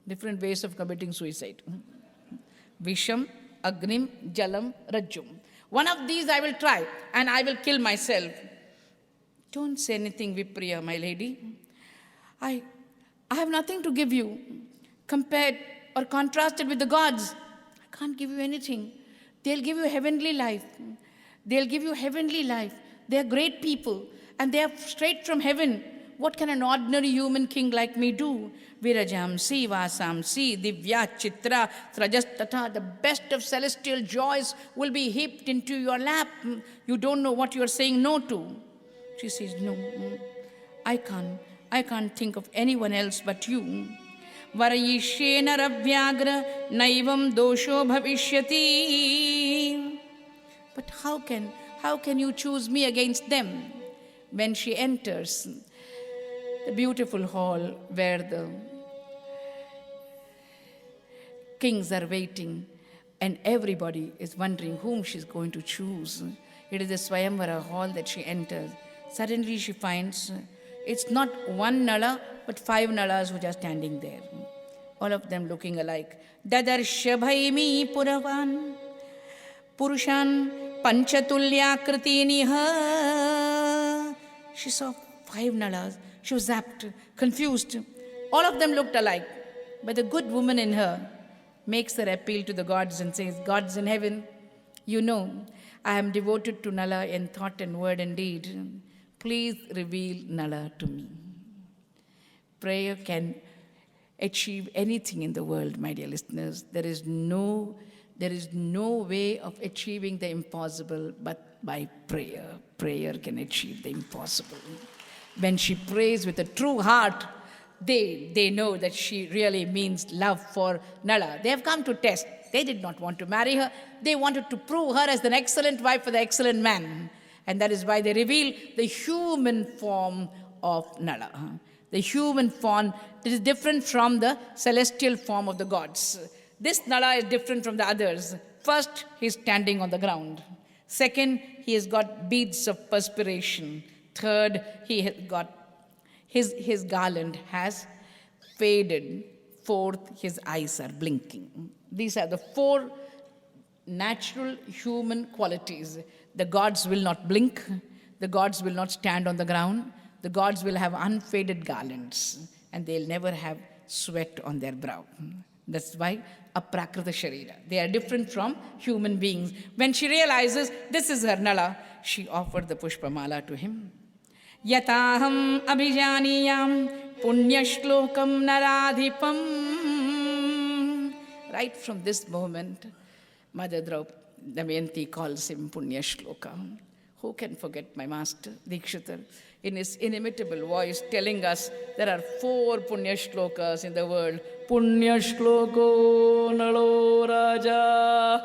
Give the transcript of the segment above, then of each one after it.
different ways of committing suicide. Visham, Agnim, Jalam, Rajjum. One of these I will try and I will kill myself. Don't say anything, Vipriya, my lady. I have nothing to give you compared or contrasted with the gods. I can't give you anything. They'll give you heavenly life. They'll give you heavenly life. They're great people and they are straight from heaven. What can an ordinary human king like me do? Virajamsi, Vasamsi, Divya, Chitra, Trajastata, the best of celestial joys will be heaped into your lap. You don't know what you're saying no to. She says, no, I can't think of anyone else but you. Varayishyena ravyagra naivam dosho bhavishyati. But how can you choose me against them? When she enters the beautiful hall where the kings are waiting and everybody is wondering whom she's going to choose. It is the Swayamvara hall that she enters. Suddenly she finds it's not one Nala but 5 Nalas who are standing there. All of them looking alike. Dadarshabhaimi puravan purushan panchatulyakrtiniha. She saw 5 Nalas. She was zapped, confused. All of them looked alike. But the good woman in her makes her appeal to the gods and says, gods in heaven, you know, I am devoted to Nala in thought and word and deed. Please reveal Nala to me. Prayer can achieve anything in the world, my dear listeners. There is no way of achieving the impossible but by prayer. Prayer can achieve the impossible. When she prays with a true heart, they know that she really means love for Nala. They have come to test. They did not want to marry her. They wanted to prove her as an excellent wife for the excellent man. And that is why they reveal the human form of Nala. The human form that is different from the celestial form of the gods. This Nala is different from the others. First, he is standing on the ground. Second, he has got beads of perspiration. Third, he has got his garland has faded. Fourth, his eyes are blinking. These are the 4 natural human qualities. The gods will not blink. The gods will not stand on the ground. The gods will have unfaded garlands. And they'll never have sweat on their brow. That's why aprakrita sharira. They are different from human beings. When she realizes this is her Nala, she offered the pushpamala to him. Yataham abhijaniyam punyashlokam naradhipam. Right from this moment, Mother Damayanti calls him Punyashloka. Who can forget my master, Dikshitar, in his inimitable voice telling us there are 4 Punyashlokas in the world. Punyashloko Nalo Raja,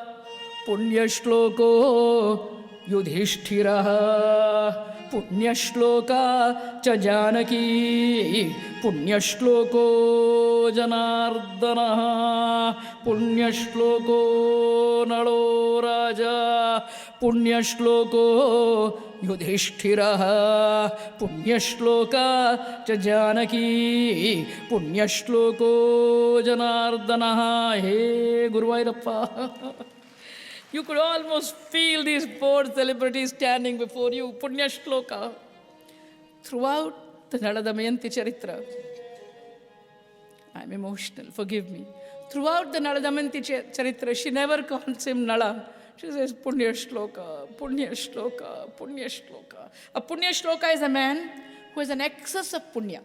Punyashloko Yudhishthiraha, Punyashloka cha Janaki, Punyashloko Janardana, Punyashloko Nalo Raja, Punyashloko Yudhishthiraha, Punyashloka cha Janaki, Punyashloko Janardana. Hey Guruvairappa. You could almost feel these 4 celebrities standing before you, Punya Shloka. Throughout the Nala Damayanti Charitra, I'm emotional, forgive me. Throughout the Nala Damayanti Charitra, she never calls him Nala. She says, Punya Shloka, Punya Shloka, Punya Shloka. A Punya Shloka is a man who has an excess of Punya.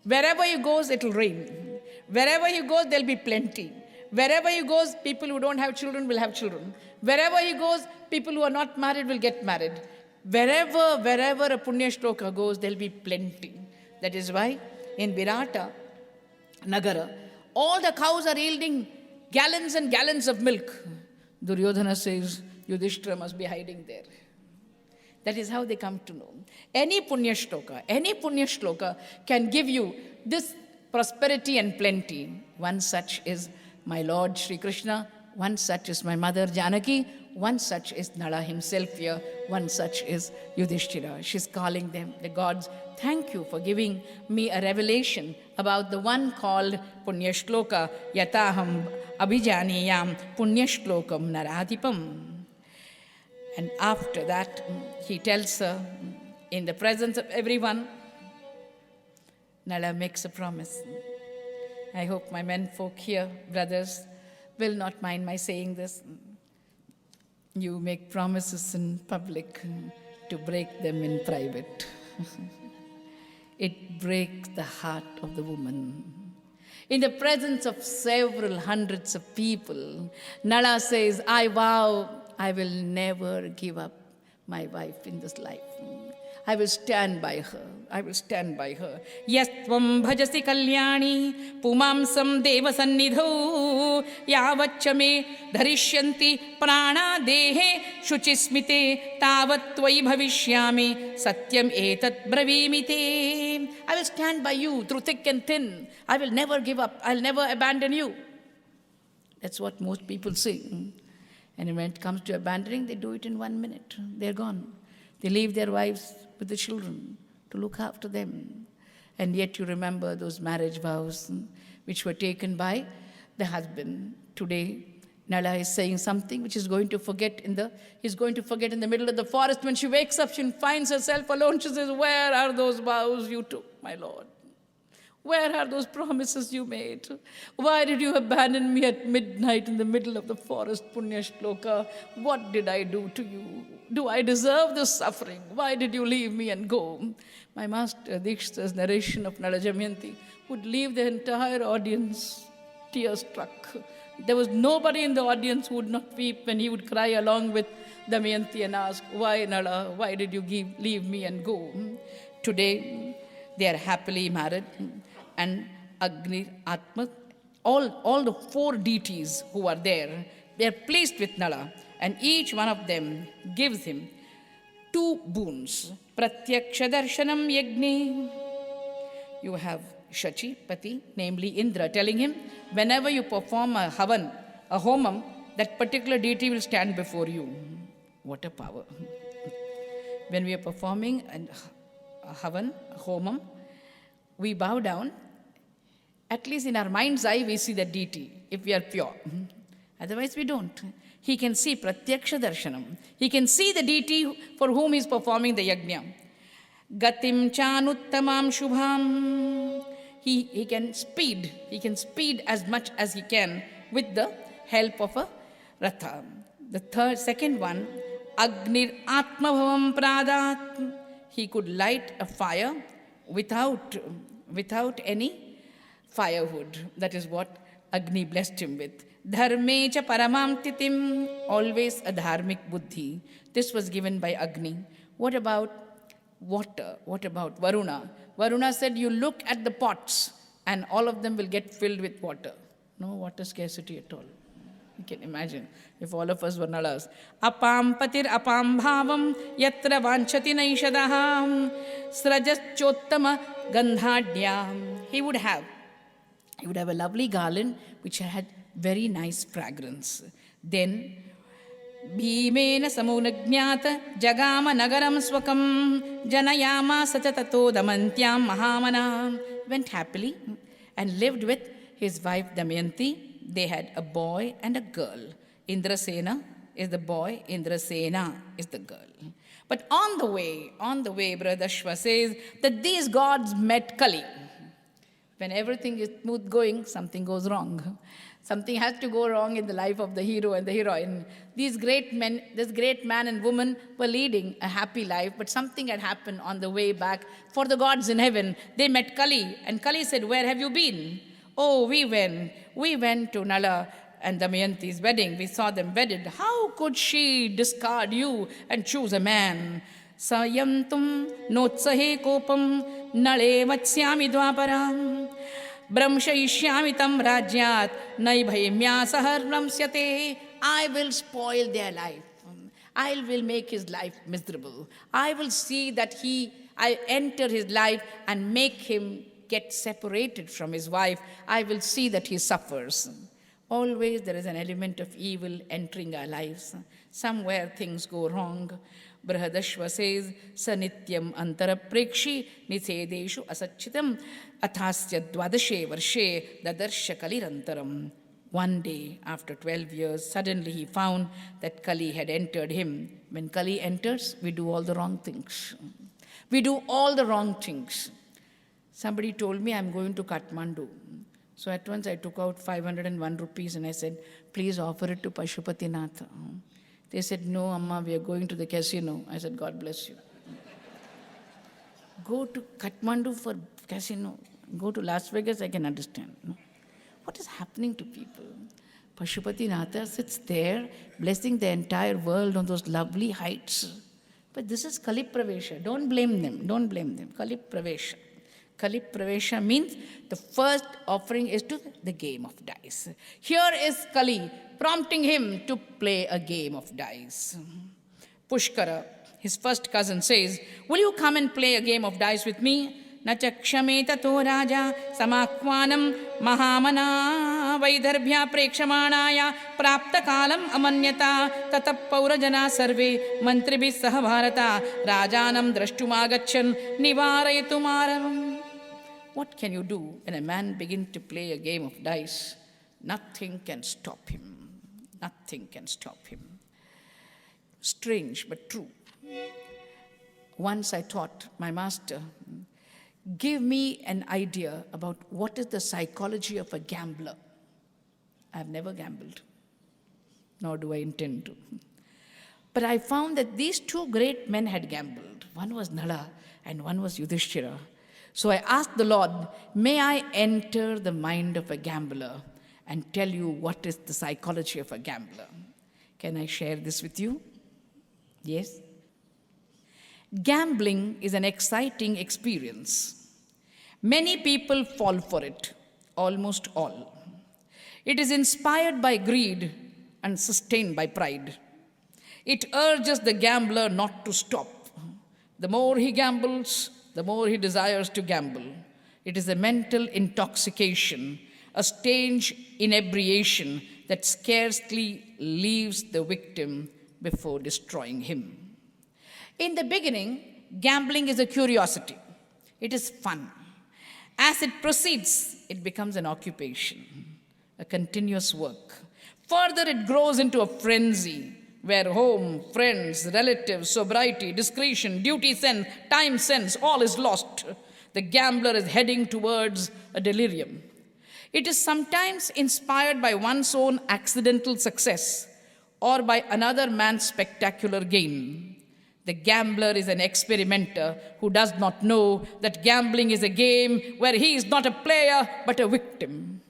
Wherever he goes, it will rain. Wherever he goes, there will be plenty. Wherever he goes, people who don't have children will have children. Wherever he goes, people who are not married will get married. Wherever a Punya Shloka goes, there will be plenty. That is why in Virata Nagara, all the cows are yielding gallons and gallons of milk. Duryodhana says, Yudhishthira must be hiding there. That is how they come to know. Any Punya Shloka can give you this prosperity and plenty. One such is my Lord Sri Krishna, one such is my mother Janaki, one such is Nala himself here, One such is Yudhishthira. She's calling them, the gods, thank you for giving me a revelation about the one called Punyashloka Yataham Abhijaniyam Punyashlokam Naradipam. And after that, he tells her, in the presence of everyone, Nala makes a promise. I hope my menfolk here, brothers, will not mind my saying this. You make promises in public to break them in private. It breaks the heart of the woman. In the presence of several hundreds of people, Nala says, I vow I will never give up my wife in this life. I will stand by her. I will stand by her. Yastvam bhajasi kalyani pumamsam deva sannidho yavaccha me dharishyanti prana dehe shuchismite tavat tvai bhavishyami satyam etat bravimite. I will stand by you through thick and thin. I will never give up. I'll never abandon you. That's what most people say. And when it comes to abandoning, they do it in 1 minute. They're gone. They leave their wives with the children to look after them. And yet you remember those marriage vows which were taken by the husband. Today, Nala is saying something which he's going to forget in the middle of the forest. When she wakes up, she finds herself alone. She says, where are those vows you took, my Lord? Where are those promises you made? Why did you abandon me at midnight in the middle of the forest, Punyashloka? What did I do to you? Do I deserve this suffering? Why did you leave me and go? My master Dikshita's narration of Nala Damayanti would leave the entire audience tear-struck. There was nobody in the audience who would not weep when he would cry along with Damayanti and ask, why Nala, why did you leave me and go? Today, they are happily married, and Agni, Atma, all the 4 deities who are there, they are pleased with Nala, and each one of them gives him 2 boons. Pratyaksha darshanam yagni. You have Shachi, Pati, namely Indra, telling him, whenever you perform a havan, a homam, that particular deity will stand before you. What a power. When we are performing a havan, a homam, we bow down. At least in our mind's eye, we see the deity, if we are pure. Otherwise, we don't. He can see pratyaksha darshanam. He can see the deity for whom he is performing the yajna. Gatim chanuttamam shubham. He can speed as much as he can with the help of a ratha. The second one, Agnir Atmabhavam Pradat. He could light a fire without any firewood. That is what Agni blessed him with. Dharme cha paramam titim, always a dharmic buddhi. This was given by Agni. What about water? What about Varuna? Varuna said, you look at the pots and all of them will get filled with water. No water scarcity at all. You can imagine if all of us were Nalas. Apam patir apam bhavam yatra vanchati naishadaham srajachottama gandhadyam. He would have a lovely garland which had very nice fragrance. Then Bhimena samunajñata jagama nagaram swakam janayama sachatato damantyam mahamana. Went happily and lived with his wife Damayanti. They had a boy and a girl. Indrasena is the boy, Indrasena is the girl. But on the way, Brother Ashwa says that these gods met Kali. When everything is smooth going, something goes wrong. Something has to go wrong in the life of the hero and the heroine. These great men, this great man and woman were leading a happy life, but something had happened on the way back. For the gods in heaven, they met Kali, and Kali said, where have you been? Oh, we went to Nala and Damayanti's wedding. We saw them wedded. How could she discard you and choose a man? Sayantum notsahe kopam nale vatsyami dvaparam brahmshayishyami tam rajyat naibhaimya sahar ramsyate. I will spoil their life. I will make his life miserable. I will see that I enter his life and make him get separated from his wife. I will see that he suffers. Always there is an element of evil entering our lives. Somewhere things go wrong. Brihadashva says, Sanityam antaraprekshi nisedeshu asachitam athasya dvadashe varshe dadarsha kalirantaram. One day, after 12 years, suddenly he found that Kali had entered him. When Kali enters, we do all the wrong things. We do all the wrong things. Somebody told me, I'm going to Kathmandu. So at once I took out 501 rupees and I said, please offer it to Pashupatinath. They said, no, Amma, we are going to the casino. I said, God bless you. Go to Kathmandu for casino. Go to Las Vegas, I can understand. No? What is happening to people? Pashupatinath sits there, blessing the entire world on those lovely heights. But this is Kali Pravesha. Don't blame them. Don't blame them. Kali Pravesha. Kali Pravesha means the first offering is to the game of dice. Here is Kali prompting him to play a game of dice. Pushkara, his first cousin, says, will you come and play a game of dice with me? Na chakshameta to raja samakwanam mahamana vaidarbhya prekshamanaya prapta kalam amanyata tatapaurajana sarve mantribhi saha bharata rajanam drashtumagachan nivarayatumaram. What can you do when a man begins to play a game of dice? Nothing can stop him. Nothing can stop him. Strange but true. Once I taught my master, give me an idea about what is the psychology of a gambler. I have never gambled, nor do I intend to. But I found that these two great men had gambled. One was Nala and one was Yudhishthira. So I asked the Lord, may I enter the mind of a gambler and tell you what is the psychology of a gambler? Can I share this with you? Yes? Gambling is an exciting experience. Many people fall for it, almost all. It is inspired by greed and sustained by pride. It urges the gambler not to stop. The more he gambles, the more he desires to gamble. It is a mental intoxication, a strange inebriation that scarcely leaves the victim before destroying him. In the beginning, gambling is a curiosity. It is fun. As it proceeds, it becomes an occupation, a continuous work. Further, it grows into a frenzy where home, friends, relatives, sobriety, discretion, duty sense, time sense, all is lost. The gambler is heading towards a delirium. It is sometimes inspired by one's own accidental success or by another man's spectacular gain. The gambler is an experimenter who does not know that gambling is a game where he is not a player but a victim.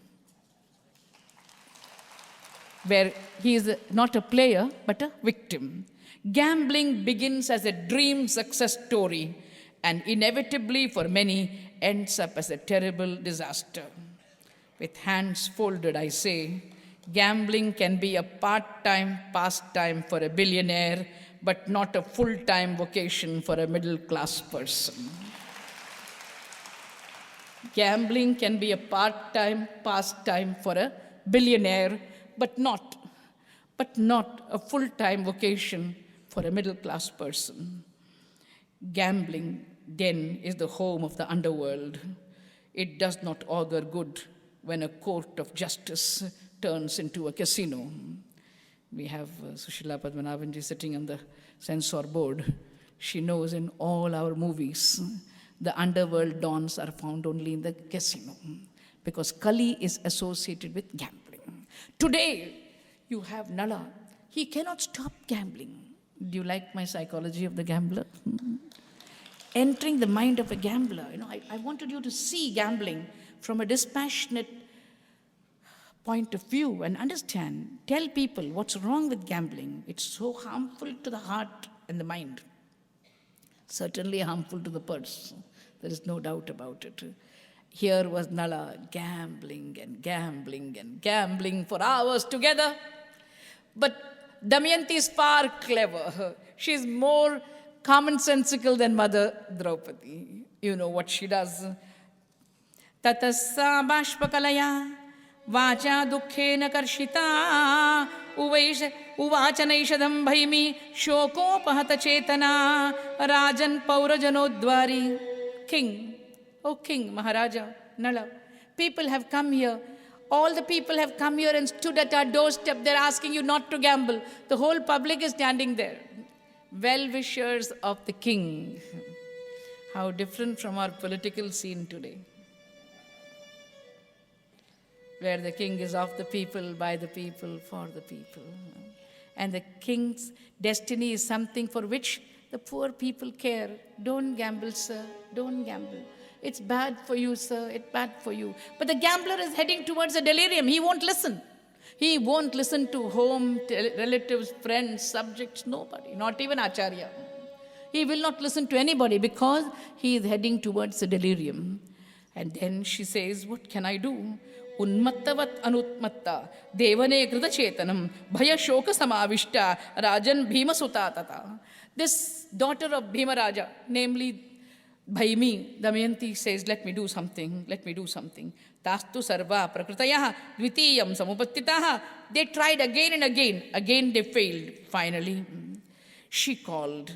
Where he is not a player but a victim. Gambling begins as a dream success story and inevitably for many ends up as a terrible disaster. With hands folded, I say, gambling can be a part-time pastime for a billionaire, but not a full-time vocation for a middle-class person. Gambling can be a part-time pastime for a billionaire, but not a full-time vocation for a middle-class person. Gambling, then, is the home of the underworld. It does not augur good when a court of justice turns into a casino. We have Sushila Padmanabhanji sitting on the censor board. She knows in all our movies, the underworld dons are found only in the casino because Kali is associated with gambling. Today, you have Nala. He cannot stop gambling. Do you like my psychology of the gambler? Entering the mind of a gambler. I wanted you to see gambling from a dispassionate point of view and understand. Tell people what's wrong with gambling. It's so harmful to the heart and the mind. Certainly harmful to the purse. There is no doubt about it. Here was Nala gambling and gambling and gambling for hours together. But Damayanti is far clever. She's more commonsensical than Mother Draupadi. You know what she does. Tatassa bashpakalaya vacha dukkhena karshita uvacha naishadam bhaimi shoko pahata chetana rajan paurajanodwari. King, oh King, Maharaja, Nala, people have come here. All the people have come here and stood at our doorstep. They're asking you not to gamble. The whole public is standing there. Well-wishers of the king. How different from our political scene today, where the king is of the people, by the people, for the people. And the king's destiny is something for which the poor people care. Don't gamble, sir. Don't gamble. It's bad for you, sir. It's bad for you. But the gambler is heading towards a delirium. He won't listen. He won't listen to home, relatives, friends, subjects, nobody, not even Acharya. He will not listen to anybody because he is heading towards a delirium. And then she says, what can I do? Unmattavat anutmatta, devane krita chetanam, bhaya shoka samavishta, rajan bhima sutatata. This daughter of Bhima Raja, namely Bhaimi, Damayanti says, let me do something, let me do something. Tastu sarva prakritayah dvitiyam samupattitaha. They tried again and again they failed. Finally, she called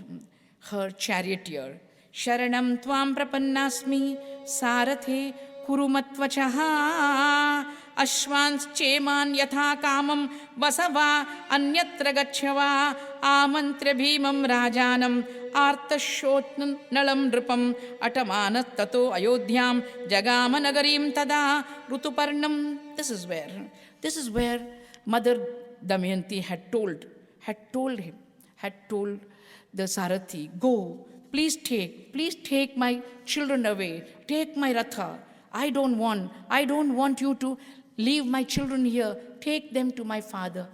her charioteer. Sharanam tvam prapannasmi sarathe kurumatvachaha ashvans cheman yatha kamam vasava anyatra gacchava amantra bhimam rajanam artashotnam nalam nripam atamanat tato ayodhyam jagama nagarim tada rutuparnam. This is where Mother Damayanti had told the Sarathi, go, please take my children away, take my Ratha. I don't want you to leave my children here. Take them to my father,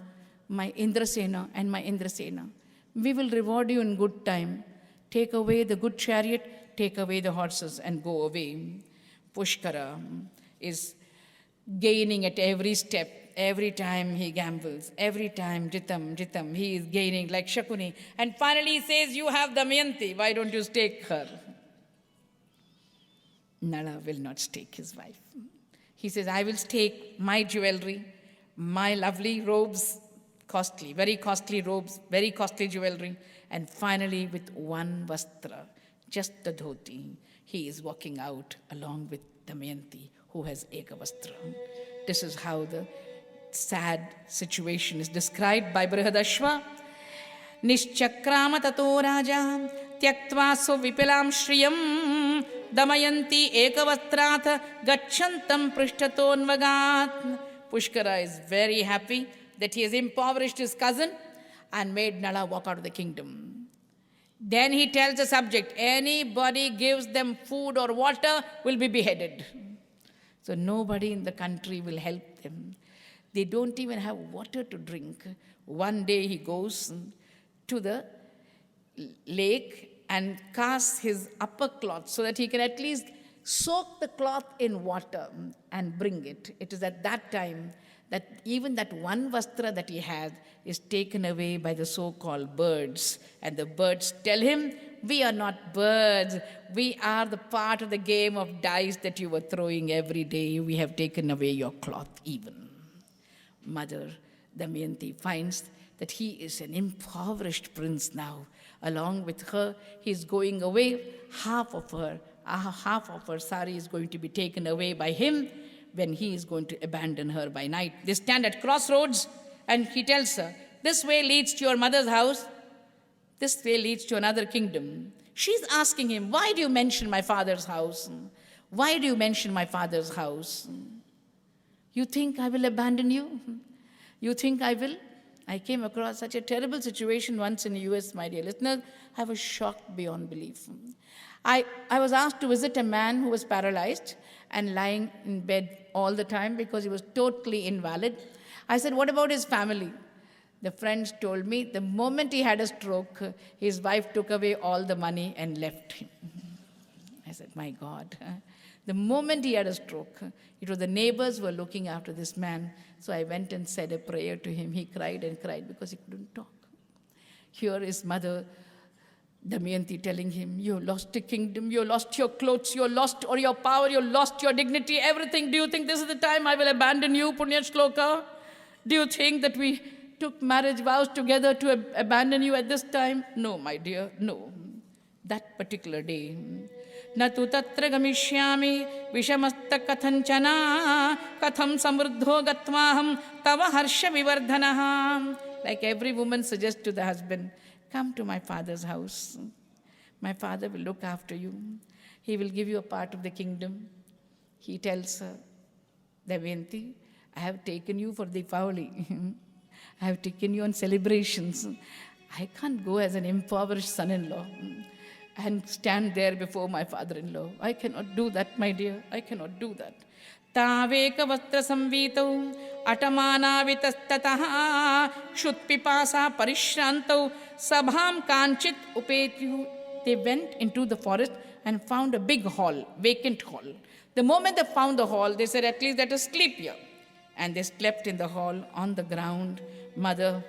my Indrasena and my Indrasena. We will reward you in good time. Take away the good chariot, take away the horses and go away. Pushkara is gaining at every step. Every time he gambles, every time Jitam, he is gaining like Shakuni. And finally he says, you have Damayanti, why don't you stake her? Nala will not stake his wife. He says, I will stake my jewelry, my lovely robes, costly, very costly robes, very costly jewelry. And finally with one vastra, just the dhoti, he is walking out along with Damayanti, who has Eka Vastra. This is how the sad situation is described by Brihadashva. Nishchakrama tato raja tyaktva vipilam shriyam Damayanti ekavastrat gachantam prishtatonvagat. Pushkara is very happy that he has impoverished his cousin and made Nala walk out of the kingdom. Then he tells the subject, anybody gives them food or water will be beheaded. So nobody in the country will help them. They don't even have water to drink. One day he goes to the lake and casts his upper cloth so that he can at least soak the cloth in water and bring it. It is at that time that even that one vastra that he had is taken away by the so-called birds. And the birds tell him, we are not birds. We are the part of the game of dice that you were throwing every day. We have taken away your cloth even. Mother Damayanti finds that he is an impoverished prince now. Along with her, he is going away. Half of her sari is going to be taken away by him when he is going to abandon her by night. They stand at crossroads and he tells her, this way leads to your mother's house. This way leads to another kingdom. She's asking him, why do you mention my father's house? Why do you mention my father's house? You think I will abandon you? You think I will? I came across such a terrible situation once in the US, my dear listeners. I was shocked beyond belief. I was asked to visit a man who was paralyzed and lying in bed all the time because he was totally invalid. I said, what about his family? The friends told me the moment he had a stroke, his wife took away all the money and left him. I said, my God. The moment he had a stroke, it was the neighbors who were looking after this man. So I went and said a prayer to him. He cried and cried because he couldn't talk. Here is Mother Damayanti telling him, you lost the kingdom, you lost your clothes, you lost all your power, you lost your dignity, everything. Do you think this is the time I will abandon you, Punya Shloka? Do you think that we took marriage vows together to abandon you at this time? No, my dear, no. That particular day. Natu tatra gamishyami vishamasta kathanchana katham samruddho gatvaham tava harsha vivardhanaham. Like every woman suggests to the husband, come to my father's house. My father will look after you. He will give you a part of the kingdom. He tells her, Damayanti, I have taken you for Deepavali. I have taken you on celebrations. I can't go as an impoverished son-in-law and stand there before my father-in-law. I cannot do that, my dear. I cannot do that. Taveka vastra samvitau atamana vitastataha kshutpipasa parishantau sabham kanchit upetyu. They went into the forest and found a big hall, vacant hall. The moment they found the hall, they said, at least let us sleep here. And they slept in the hall on the ground. Mother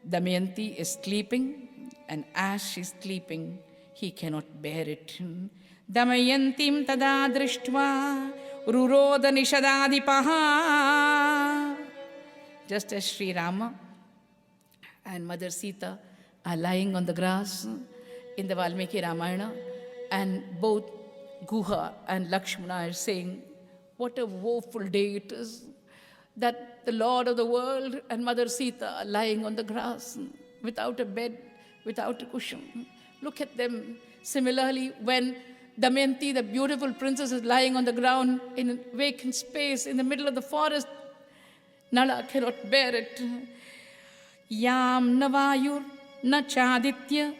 Damayanti is sleeping, and as she's sleeping, he cannot bear it. Damayantim tada drishtva ruroda nishadadipaha. Just as Sri Rama and Mother Sita are lying on the grass in the Valmiki Ramayana, and both Guha and Lakshmana are saying, what a woeful day it is that the Lord of the world and Mother Sita are lying on the grass without a bed, without a cushion. Look at them. Similarly, when Damayanti, the beautiful princess, is lying on the ground in a vacant space in the middle of the forest, Nala cannot bear it. Yam navayur na chaditya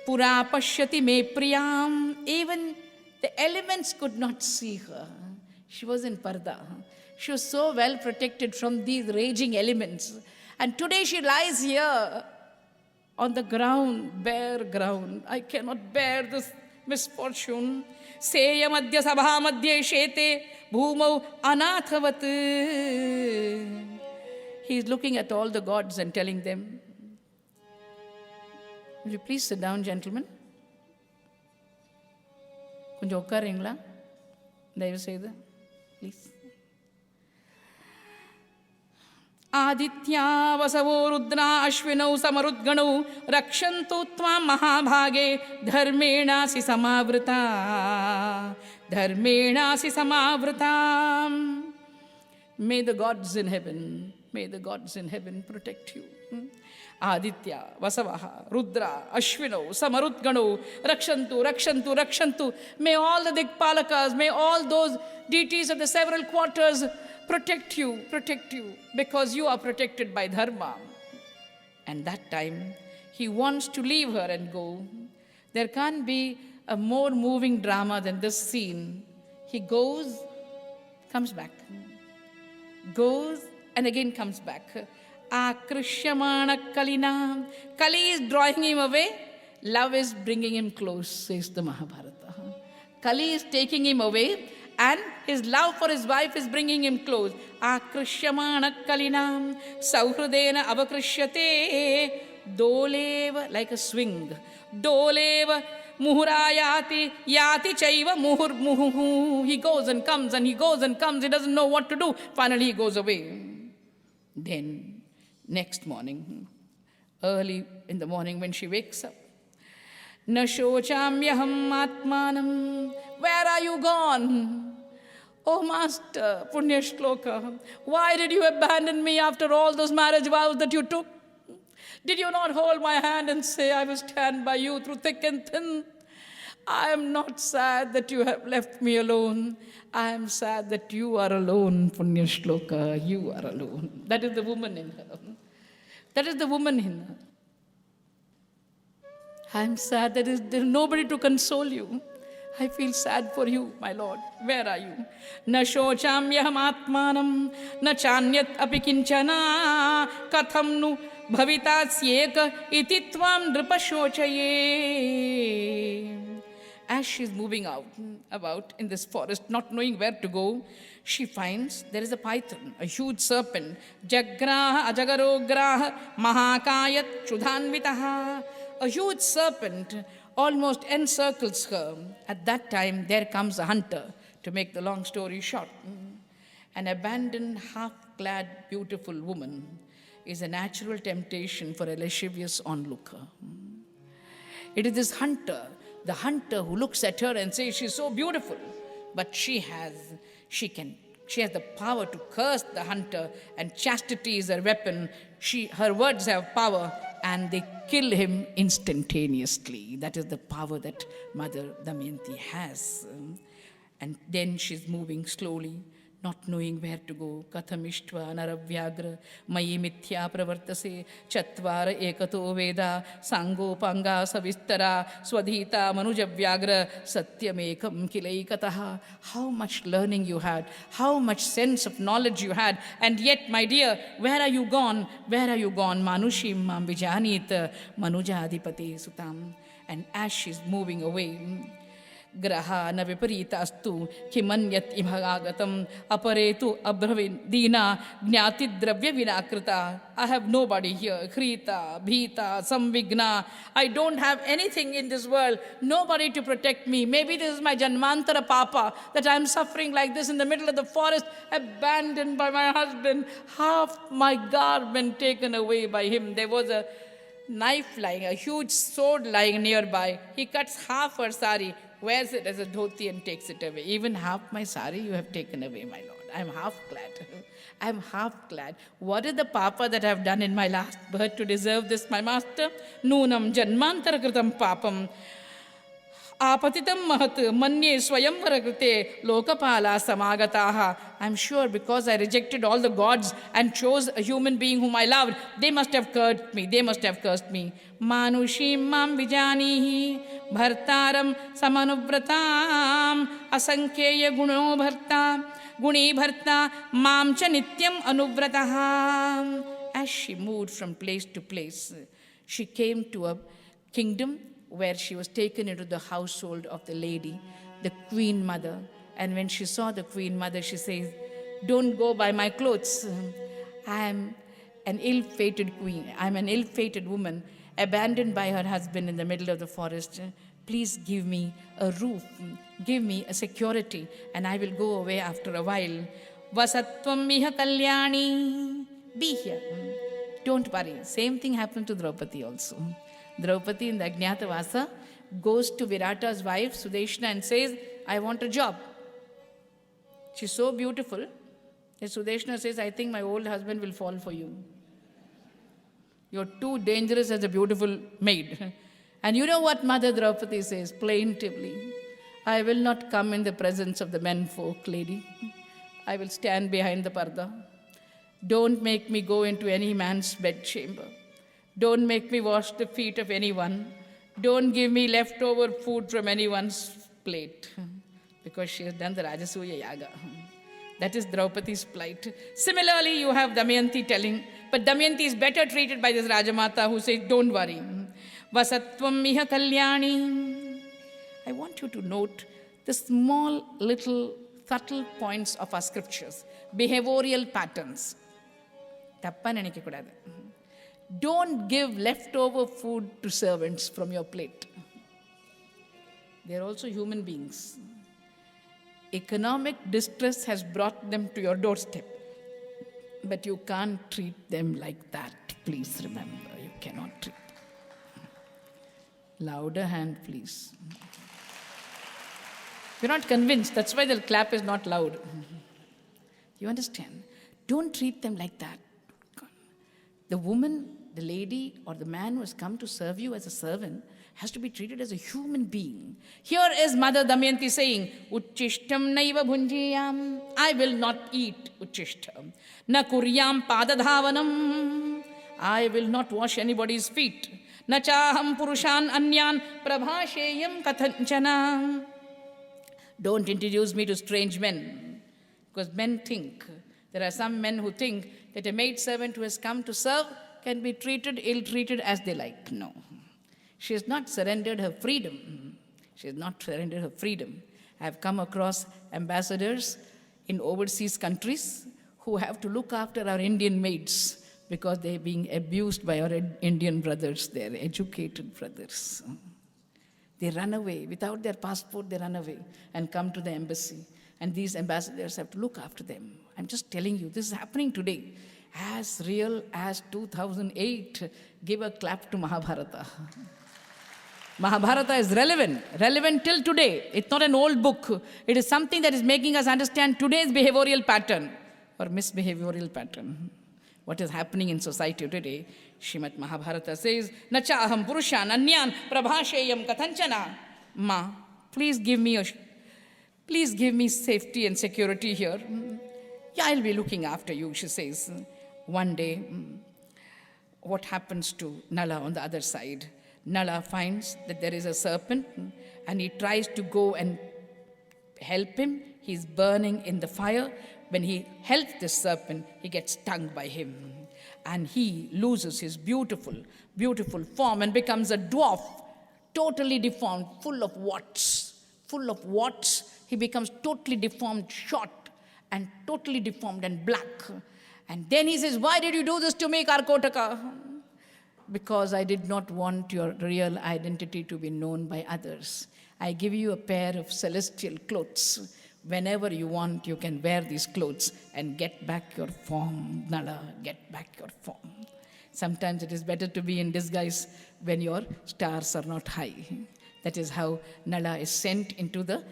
pura pashyati me priyam. Even the elements could not see her. She was in parda. She was so well protected from these raging elements. And today she lies here on the ground, bare ground. I cannot bear this misfortune. Seya madhya sabha madhya shete bhumau anathavat. He is looking at all the gods and telling them, will you please sit down, gentlemen? Konjam ukkaringla? Dayavu seidu, please. Aditya vasavo rudra ashvinau samarudganau rakshantu tvam mahabhage dharmenasi samavrita. Dharmenasi samavrita. May the gods in heaven protect you. Aditya, Vasavaha, Rudra, Ashwino, Samarudgano, Rakshantu, Rakshantu, Rakshantu. May all the Dikpalakas, may all those deities of the several quarters protect you, because you are protected by Dharma. And that time, he wants to leave her and go. There can't be a more moving drama than this scene. He goes, comes back. Goes, and again comes back. Akrishyamana Kalina. Kali is drawing him away. Love is bringing him close, says the Mahabharata. Kali is taking him away, and his love for his wife is bringing him close. Akrishyamana Kalina. Sauhridena avakrishyate. Doleva, like a swing. Doleva muhurayati yati chaiva muhurmuhu. He goes and comes, and he goes and comes. He doesn't know what to do. Finally, he goes away. Then, next morning, early in the morning when she wakes up, Na shochamyaham atmanam. Where are you gone? Oh, Master, Punya Shloka, why did you abandon me after all those marriage vows that you took? Did you not hold my hand and say, I will stand by you through thick and thin? I am not sad that you have left me alone. I am sad that you are alone, Punya Shloka. You are alone. That is the woman in her. That is the woman in her. I am sad that there is nobody to console you. I feel sad for you, my Lord. Where are you? Na shochamyaham atmanam na chanyat api kinchana katham nu bhavitasyeka iti tvam nripa shochaye. As she is moving about in this forest, not knowing where to go, she finds there is a python, a huge serpent. Jagraha ajagarograha mahakayat chudhanvitaha. a huge serpent almost encircles her. At that time, there comes a hunter, to make the long story short. An abandoned, half-clad, beautiful woman is a natural temptation for a lascivious onlooker. It is this hunter, the hunter who looks at her and says, she's so beautiful, but she has the power to curse the hunter, and chastity is her weapon. Her words have power, and they kill him instantaneously. That is the power that Mother Damayanti has. And then she's moving slowly, not knowing where to go. Kathamishva naravyagra mayi mithya pravartase chatvara ekato veda sango panga savistara swadhita manujavyagra satyamekam kilaikataha. How much learning you had, how much sense of knowledge you had, and yet, my dear, where are you gone? Where are you gone? Manushim mam vijanit manujadipati sutam. And as she's moving away, Graha na viparita astu kimanyat imhagatam aparetu abravin dina gnati dravya vinakrita. I have nobody here. Krita, bhita, samvigna. I don't have anything in this world. Nobody to protect me. Maybe this is my janmantara papa, that I am suffering like this in the middle of the forest, abandoned by my husband, half my garment taken away by him. There was a knife lying, a huge sword lying nearby. He cuts half her sari, wears it as a dhoti and takes it away. Even half my sari you have taken away, my lord. I am half glad. I am half glad. What is the papa that I have done in my last birth to deserve this, my master? Noonam janmantara kritam papam apatitam mahat manye swayamvara krite lokapala samagataha. I'm sure because I rejected all the gods and chose a human being whom I loved, they must have cursed me. They must have cursed me. Manushim mam vijanihi bhartaram samanuvratam asankheya guno bharta guni bharta mam cha nityam anuvrataha. As she moved from place to place, she came to a kingdom where she was taken into the household of the lady, the queen mother. And when she saw the queen mother, she says, don't go by my clothes. I am an ill-fated queen. I am an ill-fated woman, abandoned by her husband in the middle of the forest. Please give me a roof, give me a security, and I will go away after a while. Vasatvam miha kalyani. Be here. Don't worry. Same thing happened to Draupadi also. Draupadi in the Ajñatavasa goes to Virata's wife, Sudeshna, and says, I want a job. She's so beautiful that Sudeshna says, I think my old husband will fall for you. You're too dangerous as a beautiful maid. And you know what Mother Draupadi says plaintively? I will not come in the presence of the menfolk, lady. I will stand behind the parda. Don't make me go into any man's bedchamber. Don't make me wash the feet of anyone. Don't give me leftover food from anyone's plate. Because she has done the Rajasuya Yaga. That is Draupadi's plight. Similarly, you have Damayanti telling, but Damayanti is better treated by this Rajamata who says, don't worry. Vasatvam miha kalyani. I want you to note the small, little, subtle points of our scriptures. Behavioral patterns. Tappa nenikakudadu. Don't give leftover food to servants from your plate. They are also human beings. Economic distress has brought them to your doorstep. But you can't treat them like that. Please remember, you cannot treat them. Louder hand, please. You're not convinced. That's why the clap is not loud. You understand? Don't treat them like that. The woman, the lady, or the man who has come to serve you as a servant has to be treated as a human being. Here is Mother Damayanti saying, Uchishtam naiva bhunjiyam. I will not eat uchishtam. Na kuryam padadhavanam. I will not wash anybody's feet. Na chaham purushan anyan prabhasheyam kathanchana. Don't introduce me to strange men. Because men think, there are some men who think that a maidservant who has come to serve can be treated, ill-treated as they like. No. She has not surrendered her freedom. She has not surrendered her freedom. I have come across ambassadors in overseas countries who have to look after our Indian maids because they're being abused by our Indian brothers, their educated brothers. They run away. Without their passport, they run away and come to the embassy. And these ambassadors have to look after them. I'm just telling you, this is happening today. As real as 2008. Give a clap to Mahabharata. Mahabharata is relevant till today. It's not an old book. It is something that is making us understand today's behavioral pattern or misbehavioral pattern. What is happening in society today? Srimad Mahabharata says, Nacha aham purushan anyan prabhasheyam kathanchana. Ma, please give me safety and security here. Yeah, I'll be looking after you, she says. One day, what happens to Nala on the other side? Nala finds that there is a serpent and he tries to go and help him. He's burning in the fire. When he helps this serpent, he gets stung by him. And he loses his beautiful, beautiful form and becomes a dwarf, totally deformed, full of warts. He becomes totally deformed, short, and totally deformed and black. And then he says, why did you do this to me, Karkotaka? Because I did not want your real identity to be known by others. I give you a pair of celestial clothes. Whenever you want, you can wear these clothes and get back your form, Nala, get back your form. Sometimes it is better to be in disguise when your stars are not high. That is how Nala is sent into the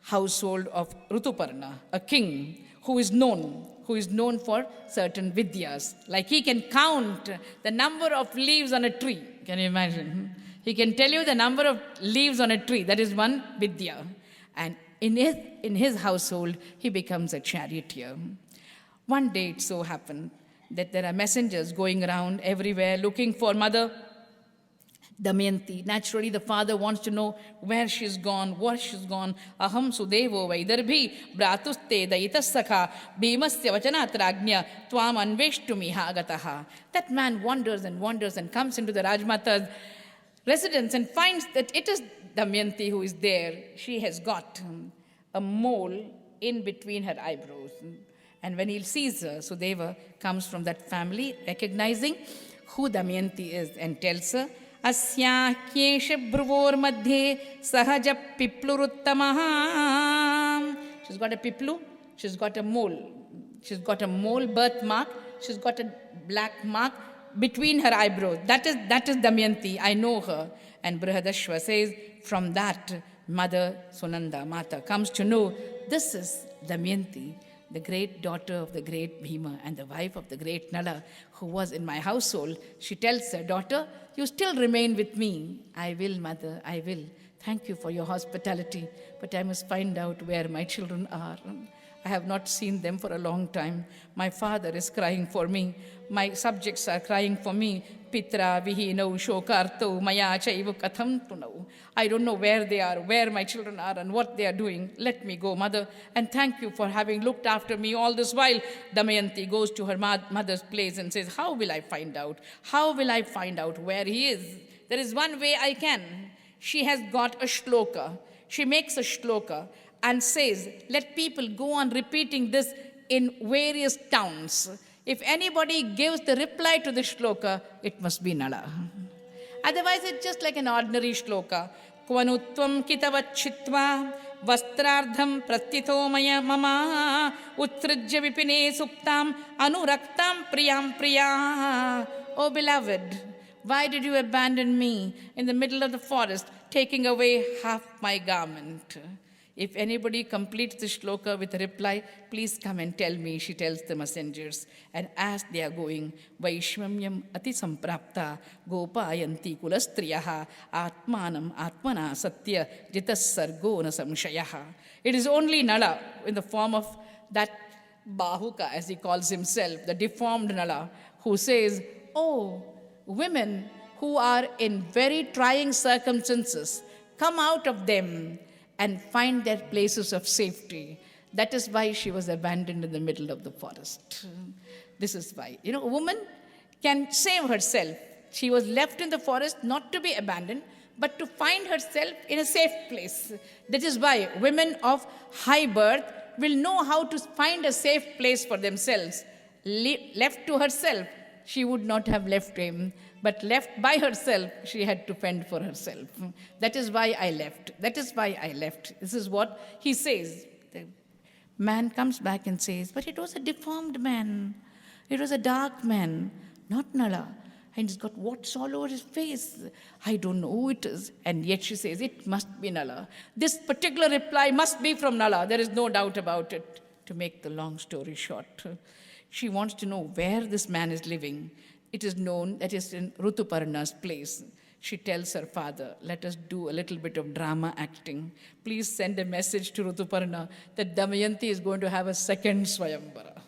household of Rituparna, a king who is known for certain vidyas. Like he can count the number of leaves on a tree. Can you imagine? He can tell you the number of leaves on a tree. That is one vidya. And in his household, he becomes a charioteer. One day it so happened that there are messengers going around everywhere looking for Mother Damayanti. Naturally, the father wants to know where she's gone, what she's gone. Aham sudevo vaidarbhi bratuste daitasakha bhimasya vachanatragnya tvam anveshtumi agataha. That man wanders and comes into the Rajmata's residence and finds that it is Damayanti who is there. She has got a mole in between her eyebrows. And when he sees her, Sudeva comes from that family, recognizing who Damayanti is, and tells her, Asya kyesha bruvor madhye sahaja pipluruttamaha. She's got a piplu, she's got a mole. She's got a mole birthmark, she's got a black mark between her eyebrows. That is Damayanti, I know her. And Brihadashva says, from that, Mother Sunanda, Mata, comes to know this is Damayanti, the great daughter of the great Bhima and the wife of the great Nala, who was in my household. She tells her, daughter, you still remain with me. I will, mother, I will. Thank you for your hospitality, but I must find out where my children are. I have not seen them for a long time. My father is crying for me. My subjects are crying for me. Pitra vihino shokarto maya chaivu katham tunau. I don't know where they are, where my children are, and what they are doing. Let me go, mother, and thank you for having looked after me all this while. Damayanti goes to her mother's place and says, how will I find out? How will I find out where he is? There is one way I can. She has got a shloka. She makes a shloka and says, let people go on repeating this in various towns. If anybody gives the reply to the shloka, it must be Nala. Otherwise, it's just like an ordinary shloka. Kvanutvam kitavachitva vastrardham pratyito maya mama utrajya vipine suktam anuraktam priyam priya. Oh beloved, why did you abandon me in the middle of the forest, taking away half my garment? If anybody completes the shloka with a reply, please come and tell me, she tells the messengers. And as they are going, Vaishvamyam ati samprapta gopayanti kulastriyaha atmanam atmana satya jitas sargona samshayaha. It is only Nala, in the form of that Bahuka, as he calls himself, the deformed Nala, who says, oh, women who are in very trying circumstances, come out of them and find their places of safety. That is why she was abandoned in the middle of the forest. This is why. A woman can save herself. She was left in the forest not to be abandoned, but to find herself in a safe place. That is why women of high birth will know how to find a safe place for themselves. Left to herself, she would not have left him, but left by herself, she had to fend for herself. That is why I left. That is why I left. This is what he says. The man comes back and says, but it was a deformed man. It was a dark man, not Nala. And he's got warts all over his face. I don't know who it is. And yet she says, it must be Nala. This particular reply must be from Nala. There is no doubt about it. To make the long story short, she wants to know where this man is living. It is known that is in Rutuparna's place. She tells her father, let us do a little bit of drama acting. Please send a message to Rutuparna that Damayanti is going to have a second Swayambara.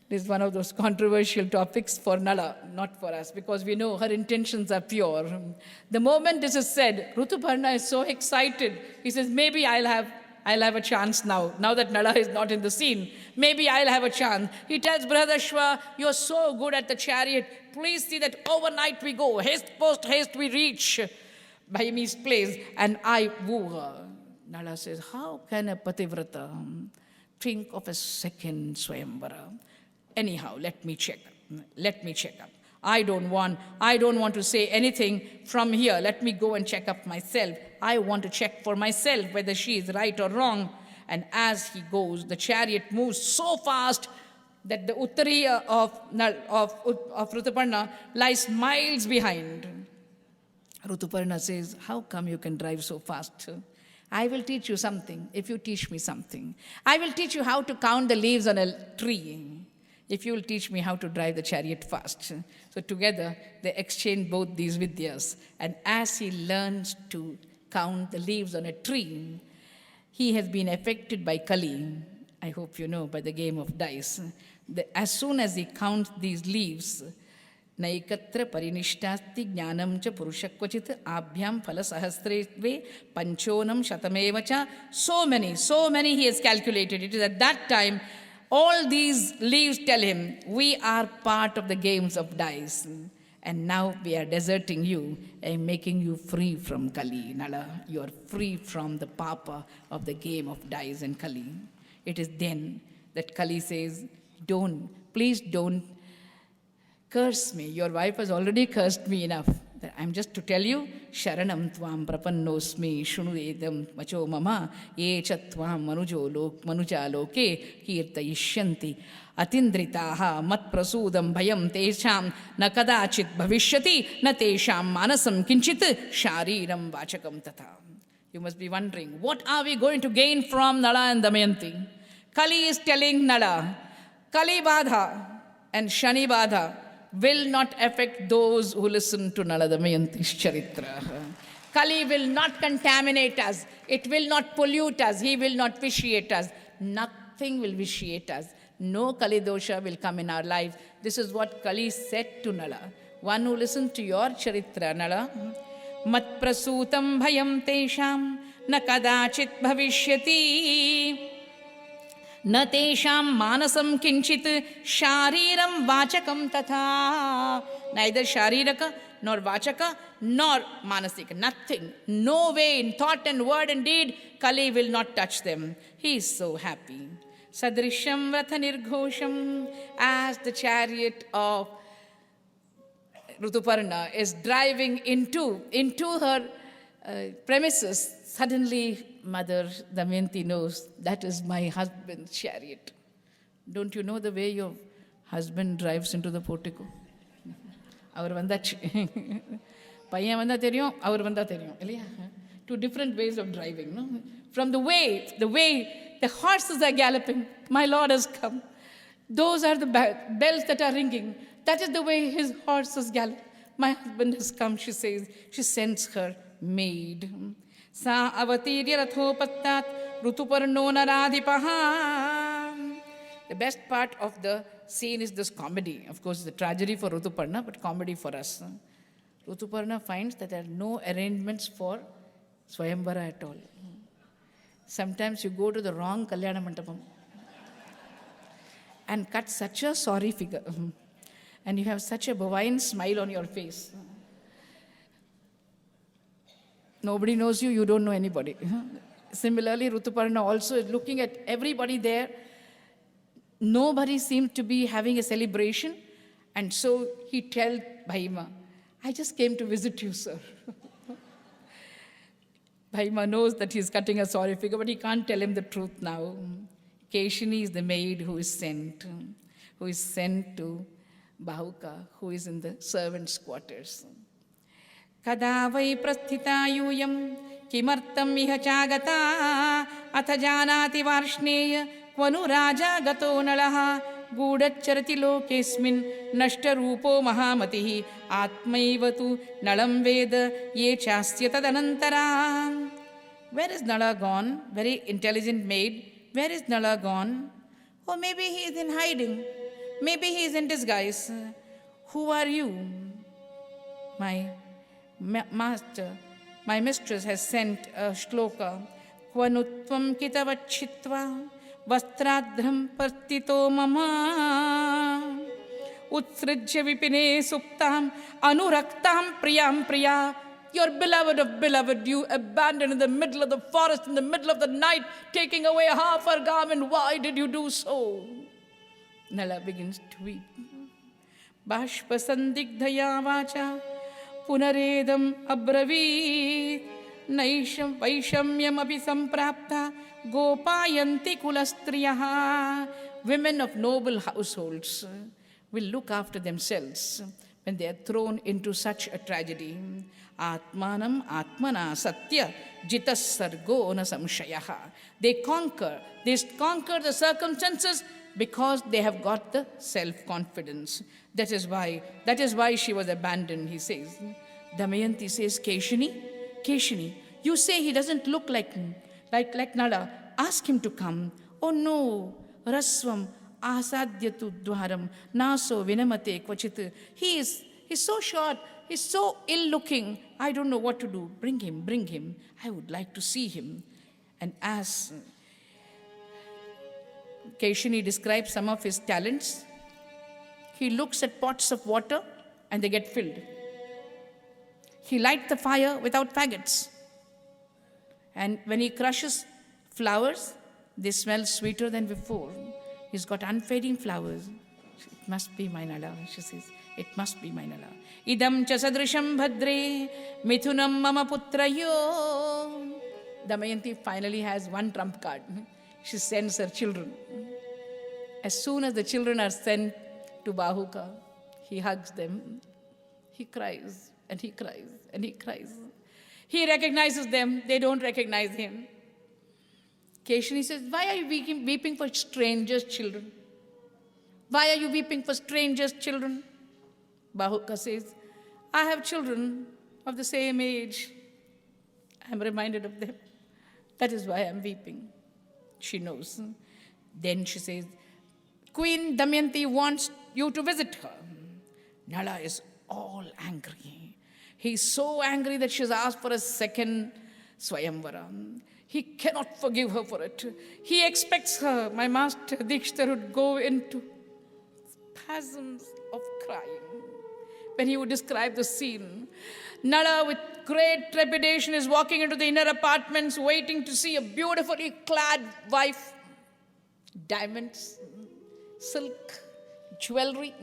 This is one of those controversial topics for Nala, not for us, because we know her intentions are pure. The moment this is said, Rutuparna is so excited. He says, maybe I'll have a chance now that Nala is not in the scene. Maybe I'll have a chance. He tells Brother Shwa, you're so good at the chariot. Please see that overnight we go. Haste post haste we reach Bhaimi's place and I woo her. Nala says, how can a Pativrata think of a second Swayambara? Anyhow, let me check up. I don't want to say anything from here. Let me go and check up myself. I want to check for myself whether she is right or wrong. And as he goes, the chariot moves so fast that the Uttariya of Rutuparna lies miles behind. Rutuparna says, how come you can drive so fast? I will teach you something if you teach me something. I will teach you how to count the leaves on a tree if you will teach me how to drive the chariot fast. So together, they exchange both these vidyas. And as he learns to count the leaves on a tree, he has been affected by Kali. I hope you know, by the game of dice. As soon as he counts these leaves, Naikatra parinishtasthi jnanam cha purushakvachit abhyam phala sahasretve panchonam shatamevacha. So many he has calculated. It is at that time, all these leaves tell him, we are part of the games of dice. And now we are deserting you and making you free from Kali. Nala, you are free from the papa of the game of dice and Kali. It is then that Kali says, please don't curse me. Your wife has already cursed me enough. I'm just to tell you, Sharanam Tvam Prapannosmi Shunudedam Macho Mama Ye Chatvam Manuja Loke Kirta Yishyanti Atindritaha Mat Prasudam Bhayam Tesham Nakadachit Bhavishyati Natesham Manasam Kinchit Shariram Vachakam Tata. You must be wondering, what are we going to gain from Nala and Damayanti? Kali is telling Nala, Kali Badha and Shani Badha will not affect those who listen to Nala Damayanti's charitra. Kali will not contaminate us. It will not pollute us. He will not vitiate us. Nothing will vitiate us. No Kali dosha will come in our lives. This is what Kali said to Nala. One who listens to your charitra, Nala, mat prasutam bhayam tesham na kadachit bhavishyati. न तेषां मानसं किंचित शारीरं वाचकं तथा. Neither shariraka nor vachaka nor manasika. Nothing. No way in thought and word and deed Kali will not touch them. He is so happy. Sadrishyam ratha nirghosham. As the chariot of Rutuparna is driving into her premises, suddenly Mother Damayanti knows that is my husband's chariot. Don't you know the way your husband drives into the portico? Our vandachi. Paiyan vanda theriyum, our vanda theriyum. Two different ways of driving. No? From the way the horses are galloping, my Lord has come. Those are the bells that are ringing. That is the way his horses gallop. My husband has come, she says. She sends her maid. Sa avatirya rathopattat rutuparno naradhipaha. The best part of the scene is this comedy. Of course, the tragedy for Rutuparna, but comedy for us. Rutuparna finds that there are no arrangements for Swayambara at all. Sometimes you go to the wrong Kalyana Mandapam and cut such a sorry figure. And you have such a bovine smile on your face. Nobody knows you, you don't know anybody. Similarly, Rutuparna also is looking at everybody there. nobody seemed to be having a celebration. And so he tells Bhima, I just came to visit you, sir. Bhima knows that he's cutting a sorry figure, but he can't tell him the truth now. Keshini is the maid who is sent to Bahuka, who is in the servants' quarters. Kada vai prasthita yuyam kimartam iha chagata atha janati varshneya kvanu raja gato nalaha gudacharati lokesmin nashtarupo mahamatihi atmaivatu nalam veda ye chastya tadanantara. Where is Nala gone? Very intelligent maid. Where is Nala gone? Oh, maybe he is in hiding. Maybe he is in disguise. Who are you? My master, my mistress has sent a shloka. Kvanutvam kitavachitva vastradhram partito mama utsrijya vipine suptam anuraktam priyam priya. Your beloved of beloved, you abandoned in the middle of the forest, in the middle of the night, taking away half her garment. Why did you do so? Nala begins to weep. Bashpa sandigdhaya vacha punaredam abravit naisham vaishamyam api samprapta gopayanti kulastriyaha. Women of noble households will look after themselves when they are thrown into such a tragedy. Atmanam atmana satya jitas sargo na samshayaha. They conquer the circumstances because they have got the self-confidence. That is why she was abandoned, he says. Damayanti says, Keshini, you say he doesn't look like Nala. Ask him to come. Oh no, Rasvam asadyatu dwaram naso vinamate kvachit. He's so short, he's so ill-looking. I don't know what to do. Bring him. I would like to see him. And as Keshini describes some of his talents, he looks at pots of water and they get filled. He lights the fire without faggots. And when he crushes flowers, they smell sweeter than before. He's got unfading flowers. It must be my Nala, she says. It must be my Nala. Idam cha sadrisham bhadre mithunam mama putrayo. Damayanti finally has one trump card. She sends her children. As soon as the children are sent to Bahuka, he hugs them. He cries and he cries and he cries. He recognizes them. They don't recognize him. Keshini says, why are you weeping for strangers' children? Why are you weeping for strangers' children? Bahuka says, I have children of the same age. I'm reminded of them. That is why I'm weeping. She knows. Then she says, Queen Damayanti wants you to visit her. Nala is all angry. He's so angry that she's asked for a second Swayamvara. He cannot forgive her for it. He expects her, my master Dikshtar, would go into spasms of crying when he would describe the scene. Nala, with great trepidation, is walking into the inner apartments, waiting to see a beautifully clad wife. Diamonds, silk, jewelry,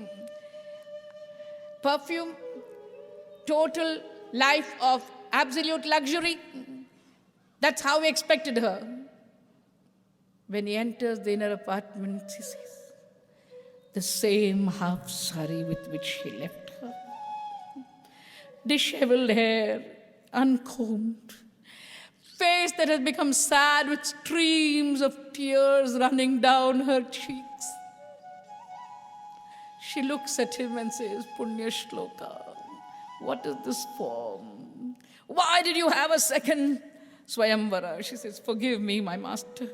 perfume, total life of absolute luxury. That's how we expected her. When he enters the inner apartment, he says, the same half sari with which he left her. Disheveled hair, uncombed, face that has become sad with streams of tears running down her cheeks. She looks at him and says, Punya Shloka, what is this form? Why did you have a second Swayamvara? She says, forgive me, my master.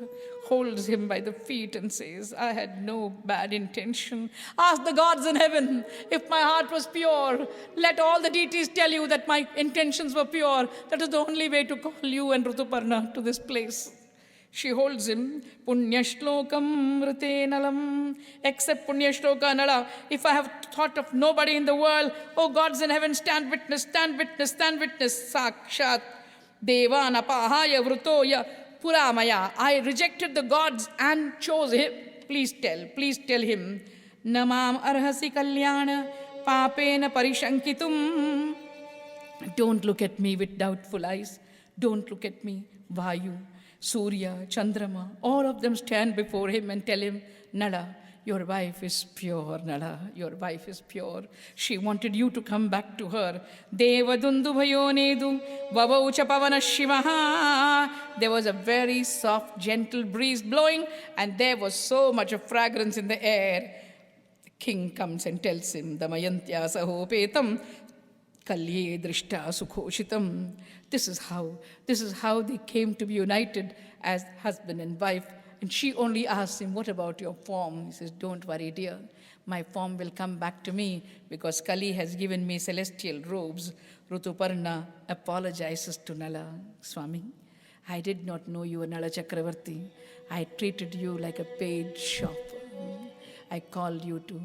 Holds him by the feet and says, I had no bad intention. Ask the gods in heaven if my heart was pure. Let all the deities tell you that my intentions were pure. That is the only way to call you and Rutuparna to this place. She holds him. Punyashlokam rite nalam. Except Punyashloka Nala. If I have thought of nobody in the world, oh gods in heaven, stand witness, stand witness, stand witness. Sakshat Devanapahaya Vrutoya Puramaya. I rejected the gods and chose him. please tell him. Namam arhasi kalyana papena parishankitum. Don't look at me with doubtful eyes. Don't look at me. Vayu, Surya, Chandrama, all of them stand before him and tell him, Nala, your wife is pure, Nala. Your wife is pure. She wanted you to come back to her. Deva dundu bhayonedu vavaucha pavana shivaha. There was a very soft, gentle breeze blowing, and there was so much of fragrance in the air. The king comes and tells him, Damayantya sahopetam kalye drishta sukhoshitam. This is how they came to be united as husband and wife. And she only asks him, what about your form? He says, don't worry, dear. My form will come back to me because Kali has given me celestial robes. Rutuparna apologizes to Nala. Swami, I did not know you were Nala Chakravarti. I treated you like a paid shopper. I called you to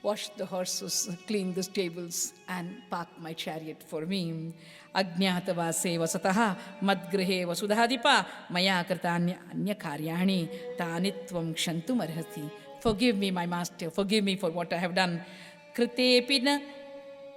wash the horses, clean the stables, and park my chariot for me. Ajñāta vāse vasataha madgrihe vasudhadipa maya kritanya anya karyani tānitvam kshantum arhasi. Forgive me, my master. Forgive me for what I have done. Kritepina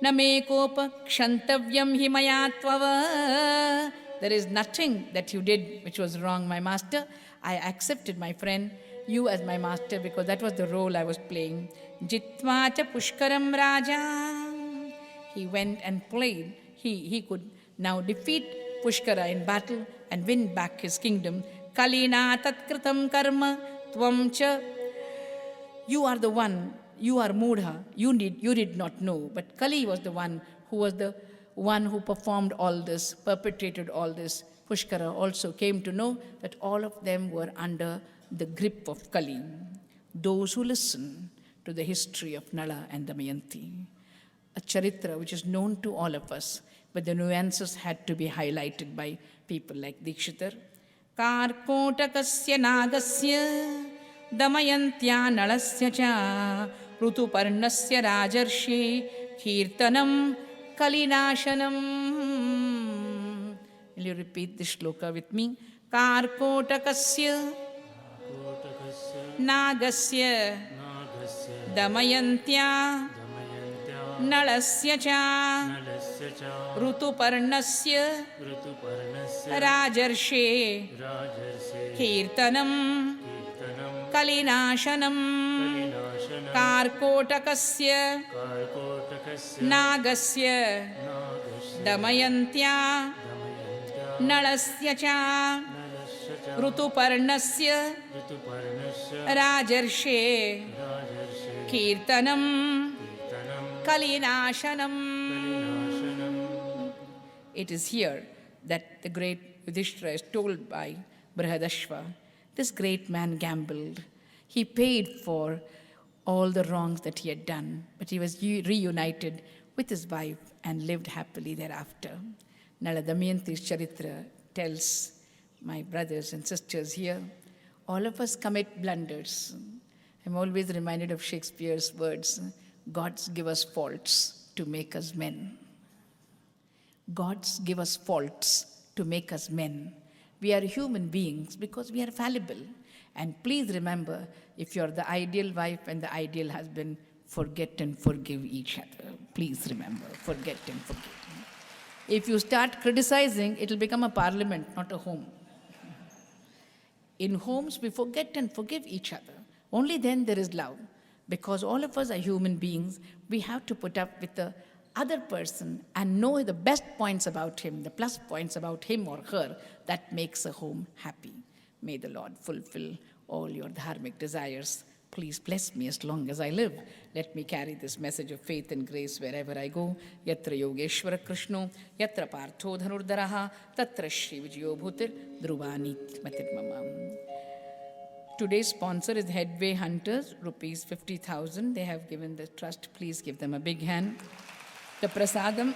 namekopa kshantavyam himayatvava. There is nothing that you did which was wrong, my master. I accepted, my friend, you as my master because that was the role I was playing. Jitvacha pushkaram raja. He went and played. He could now defeat Pushkara in battle and win back his kingdom. Kalina tatkritam karma tvamcha. You are the one, you are Mudha, you did not know. But Kali was the one who performed all this, perpetrated all this. Pushkara also came to know that all of them were under the grip of Kali. Those who listen to the history of Nala and Damayanti, a charitra which is known to all of us, but the nuances had to be highlighted by people like Dikshitar. Karkotakasya nagasya Damayantya nalasya cha Rutuparnasya rajarshe Kirtanam kalinashanam. Will you repeat this shloka with me? Karkotakasya nagasya Damayantya nalasya cha Rutuparnasya rajarshe Kirtanam kalinashanam. Karkotakasya nagasya Damayantya nalasya cha Rutuparnasya rajarshe Kirtanam kalinashanam. It is here that the great Yudhishthira is told by Brihadashva, this great man gambled. He paid for all the wrongs that he had done, but he was reunited with his wife and lived happily thereafter. Nala Damayanti's Charitra tells my brothers and sisters here, all of us commit blunders. I'm always reminded of Shakespeare's words, gods give us faults to make us men. Gods give us faults to make us men. We are human beings because we are fallible. And please remember, if you're the ideal wife and the ideal husband, forget and forgive each other. Please remember, forget and forgive. If you start criticizing, it will become a parliament, not a home. In homes, we forget and forgive each other. Only then there is love. Because all of us are human beings, we have to put up with the other person and know the best points about him, the plus points about him or her, that makes a home happy. May the Lord fulfill all your dharmic desires. Please bless me as long as I live. Let me carry this message of faith and grace wherever I go. Yatra Yogeshwara Krishno, Yatra Partho Dhanurdaraha, Tatra Shri Vijayo Bhutir, Dhruvani Matir Mamam. Today's sponsor is Headway Hunters, rupees 50,000. They have given the trust. Please give them a big hand. The prasadam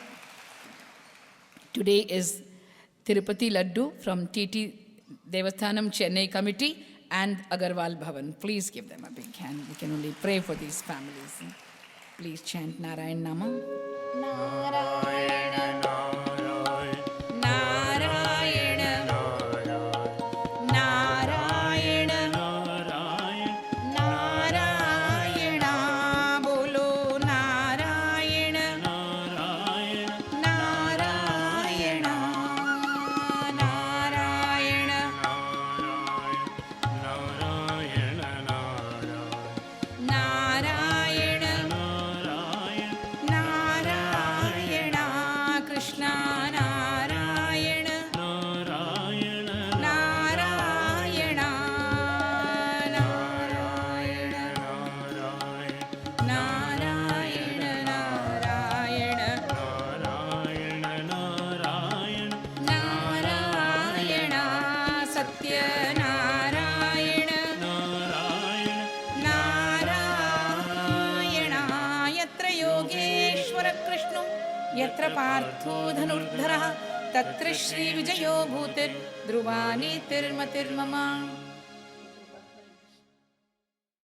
today is Tirupati Laddu from TT Devasthanam Chennai Committee and Agarwal Bhavan. Please give them a big hand. We can only pray for these families. Please chant Narayan Nama. Narayana, Narayana, Narayana, Narayana, Narayan Narayan Narayan Narayan Narayan Satyanarayan Narayan Narayan यत्र योगेश्वर कृष्णो यत्र पार्थो धनुर्धरः तत्र श्रीविजयो भूतिर्ध्रुवा नीतिर्मतिर्मम